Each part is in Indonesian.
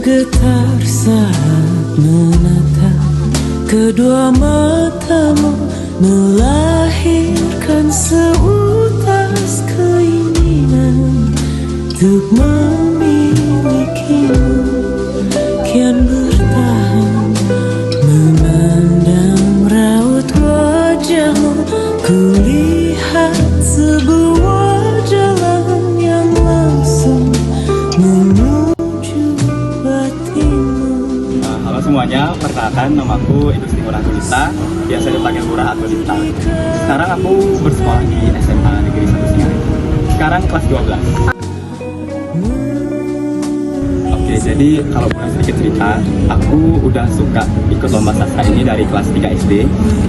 bergetar saat menatap kedua matamu, melahirkan seutas keinginan untuk memilikimu. Kian bertahan memandang raut wajahmu, kulihat sebuah jalan yang langsung menuju batinmu. Halo semuanya, perkenalkan namaku Industri Murah Gulita, biasa dipanggil Murah atau Dita. Sekarang aku bersekolah di SMA Negeri 1 Singarai. Sekarang kelas 12. Oke, jadi kalau mulai sedikit cerita, aku udah suka ikut lomba sastra ini dari kelas 3 SD.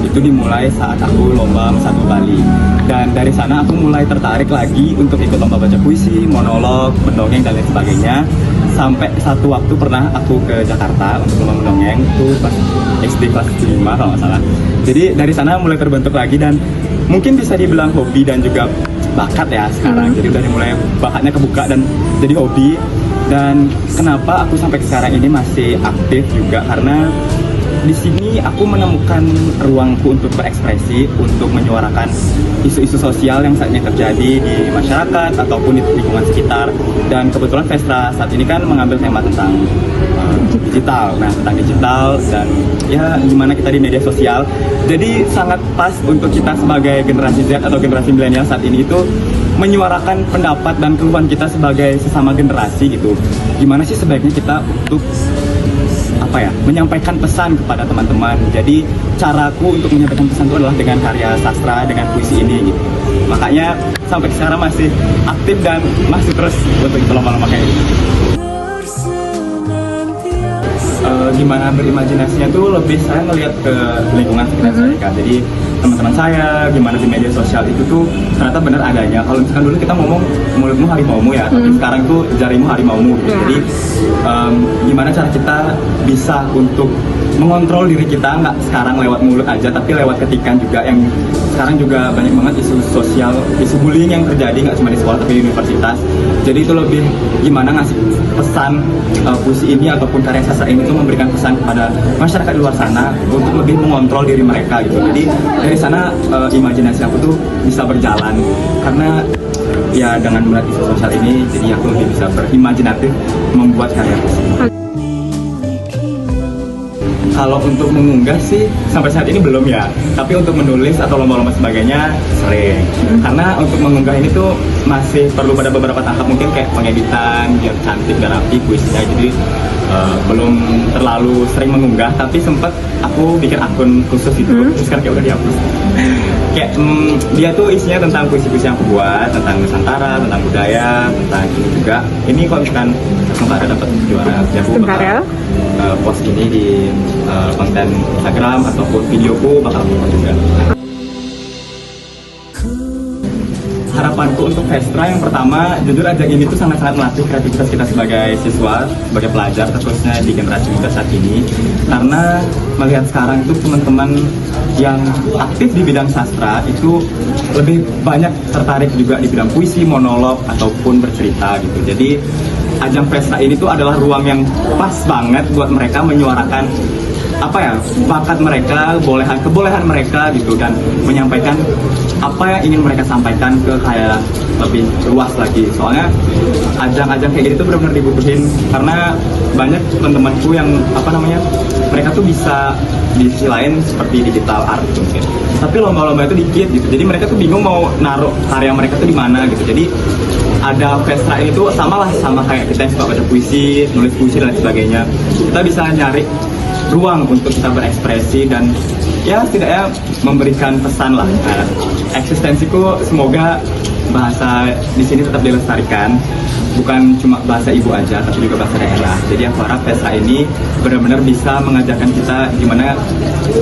Itu dimulai saat aku lomba Satu Bali. Dan dari sana aku mulai tertarik lagi untuk ikut lomba baca puisi, monolog, mendongeng, dan lain sebagainya. Sampai satu waktu pernah aku ke Jakarta untuk lomba mendongeng, itu pas SD kelas 5 kalau nggak salah. Jadi dari sana mulai terbentuk lagi dan mungkin bisa dibilang hobi dan juga bakat ya sekarang. Jadi udah mulai bakatnya kebuka dan jadi hobi. Dan kenapa aku sampai sekarang ini masih aktif juga karena di sini aku menemukan ruangku untuk berekspresi, untuk menyuarakan isu-isu sosial yang saat ini terjadi di masyarakat ataupun di lingkungan sekitar. Dan kebetulan Vestra saat ini kan mengambil tema tentang digital, tentang digital dan ya gimana kita di media sosial. Jadi sangat pas untuk kita sebagai generasi Z atau generasi milenial saat ini itu menyuarakan pendapat dan keluhan kita sebagai sesama generasi gitu. Gimana sih sebaiknya kita untuk menyampaikan pesan kepada teman-teman. Jadi caraku untuk menyampaikan pesan itu adalah dengan karya sastra, dengan puisi ini gitu. Makanya sampai sekarang masih aktif dan masih terus untuk lomba-lomba kayak ini. Gimana berimajinasinya tuh lebih saya ngelihat ke lingkungan sekitar saya kan. Jadi teman-teman saya gimana di media sosial itu tuh ternyata benar adanya. Kalau misalkan dulu kita ngomong mulutmu harimaumu ya, tapi sekarang tuh jarimu harimaumu gitu. Jadi gimana cara kita bisa untuk mengontrol diri kita, nggak sekarang lewat mulut aja tapi lewat ketikan juga. Yang sekarang juga banyak banget isu sosial, isu bullying yang terjadi nggak cuma di sekolah tapi di universitas. Jadi itu lebih gimana ngasih pesan puisi ini ataupun karya sastra ini tuh memberikan pesan kepada masyarakat di luar sana untuk lebih mengontrol diri mereka gitu. Jadi dari sana imajinasi aku tuh bisa berjalan karena ya dengan melihat isu sosial ini jadi aku lebih bisa berimajinatif membuat karya puisi. Kalau untuk mengunggah sih sampai saat ini belum ya, tapi untuk menulis atau lomba-lomba sebagainya sering. Karena untuk mengunggah ini tuh masih perlu pada beberapa tahap, mungkin kayak pengeditan biar cantik dan rapi puisinya. Jadi belum terlalu sering mengunggah, tapi sempet aku bikin akun khusus itu, terus kan kayak udah dihapus. Kayak dia tuh isinya tentang puisi-puisi yang aku buat, tentang Nusantara, tentang budaya, tentang ini juga. Ini kalau misalkan Nusantara dapat juara, ya aku bakal post ini di konten Instagram ataupun videoku bakal upload juga. Harapanku untuk Vestra yang pertama, jujur ajang ini tuh sangat-sangat melatih kreativitas kita sebagai siswa, sebagai pelajar, terusnya di generasi muda saat ini. Karena melihat sekarang itu teman-teman yang aktif di bidang sastra itu lebih banyak tertarik juga di bidang puisi, monolog, ataupun bercerita gitu. Jadi ajang Vestra ini tuh adalah ruang yang pas banget buat mereka menyuarakan bakat mereka, kebolehan mereka gitu, dan menyampaikan apa yang ingin mereka sampaikan ke kayak lebih luas lagi. Soalnya ajang-ajang kayak gitu tuh benar-benar dibutuhin karena banyak teman-temanku yang mereka tuh bisa di sisi lain seperti digital art mungkin, tapi lomba-lomba itu dikit gitu. Jadi mereka tuh bingung mau naruh karya mereka tuh di mana gitu. Jadi ada Vestra ini tuh sama kayak kita yang suka baca puisi, nulis puisi dan sebagainya. Kita bisa nyari ruang untuk kita berekspresi dan ya setidaknya memberikan pesan lah. Eksistensiku semoga bahasa di sini tetap dilestarikan, bukan cuma bahasa ibu aja tapi juga bahasa daerah. Jadi aku harap Vestra ini benar-benar bisa mengajarkan kita gimana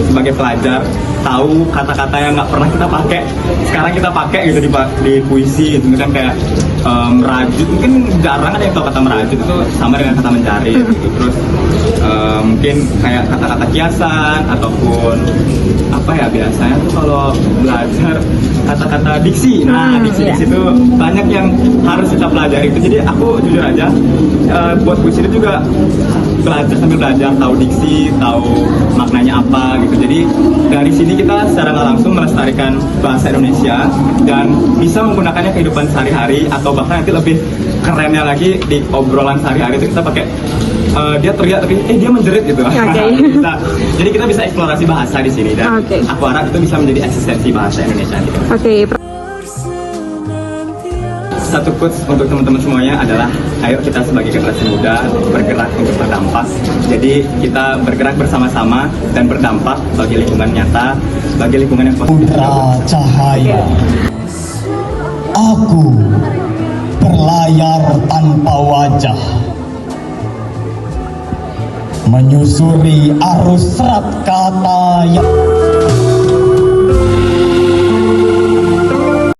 sebagai pelajar tahu kata-kata yang nggak pernah kita pakai, sekarang kita pakai gitu di puisi gitu kan, kayak merajut, mungkin jarang ada yang tahu kata merajut itu sama dengan kata mencari gitu. Terus mungkin kayak kata-kata kiasan ataupun apa ya, biasanya tuh kalau belajar kata-kata diksi, nah diksi itu banyak yang harus kita pelajari itu. Jadi aku jujur aja buat puisi itu juga belajar, sambil belajar tahu diksi, tahu maknanya apa gitu. Jadi dari sini kita secara nggak langsung melestarikan bahasa Indonesia dan bisa menggunakannya kehidupan sehari-hari, atau bahkan nanti lebih kerennya lagi di obrolan sehari-hari itu kita pakai dia teriak tapi dia menjerit gitu. Jadi kita bisa eksplorasi bahasa di sini, dan aku harap itu bisa menjadi eksistensi bahasa Indonesia gitu. Satu quotes untuk teman-teman semuanya adalah, ayo kita sebagai generasi muda bergerak untuk berdampak. Jadi kita bergerak bersama-sama dan berdampak bagi lingkungan nyata, bagi lingkungan yang positif. Putra cahaya, aku berlayar tanpa wajah, menyusuri arus serat kata yang